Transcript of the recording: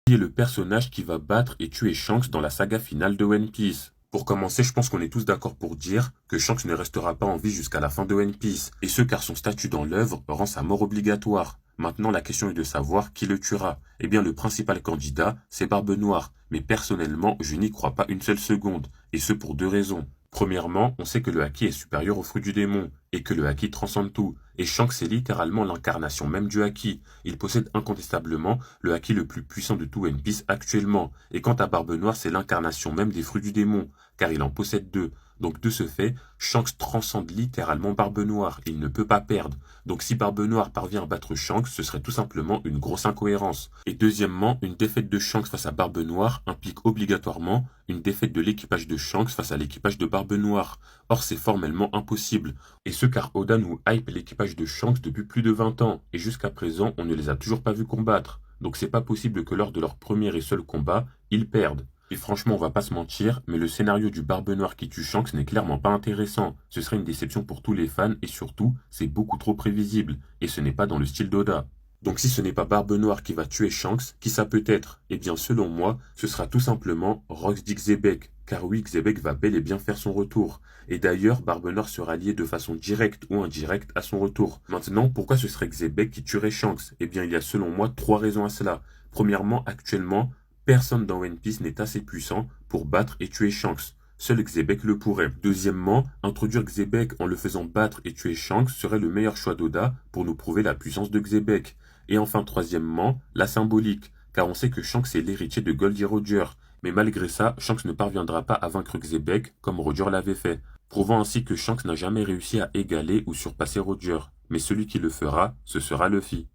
Qui est le personnage qui va battre et tuer Shanks dans la saga finale de One Piece? Pour commencer, je pense qu'on est tous d'accord pour dire que Shanks ne restera pas en vie jusqu'à la fin de One Piece, et ce car son statut dans l'œuvre rend sa mort obligatoire. Maintenant, la question est de savoir qui le tuera. Eh bien, le principal candidat, c'est Barbe Noire, mais personnellement, je n'y crois pas une seule seconde, et ce pour deux raisons. Premièrement, on sait que le haki est supérieur au fruit du démon, et que le haki transcende tout, et Shanks est littéralement l'incarnation même du haki. Il possède incontestablement le haki le plus puissant de tout One Piece actuellement, et quant à Barbe Noire, c'est l'incarnation même des fruits du démon, car il en possède deux. Donc de ce fait, Shanks transcende littéralement Barbe Noire, il ne peut pas perdre. Donc si Barbe Noire parvient à battre Shanks, ce serait tout simplement une grosse incohérence. Et deuxièmement, une défaite de Shanks face à Barbe Noire implique obligatoirement une défaite de l'équipage de Shanks face à l'équipage de Barbe Noire. Or c'est formellement impossible. Et ce car Oda nous hype l'équipage de Shanks depuis plus de 20 ans, et jusqu'à présent on ne les a toujours pas vus combattre. Donc c'est pas possible que lors de leur premier et seul combat, ils perdent. Et franchement, on va pas se mentir, mais le scénario du Barbe Noire qui tue Shanks n'est clairement pas intéressant. Ce serait une déception pour tous les fans et surtout, c'est beaucoup trop prévisible. Et ce n'est pas dans le style d'Oda. Donc si ce n'est pas Barbe Noire qui va tuer Shanks, qui ça peut être? Eh bien selon moi, ce sera tout simplement Rox Xebec. Car oui, Xebec va bel et bien faire son retour. Et d'ailleurs, Barbe Noire sera liée de façon directe ou indirecte à son retour. Maintenant, pourquoi ce serait Xebec qui tuerait Shanks? Eh bien il y a selon moi trois raisons à cela. Premièrement, actuellement, personne dans One Piece n'est assez puissant pour battre et tuer Shanks. Seul Xebec le pourrait. Deuxièmement, introduire Xebec en le faisant battre et tuer Shanks serait le meilleur choix d'Oda pour nous prouver la puissance de Xebec. Et enfin, troisièmement, la symbolique, car on sait que Shanks est l'héritier de Goldie Roger. Mais malgré ça, Shanks ne parviendra pas à vaincre Xebec comme Roger l'avait fait, prouvant ainsi que Shanks n'a jamais réussi à égaler ou surpasser Roger. Mais celui qui le fera, ce sera Luffy.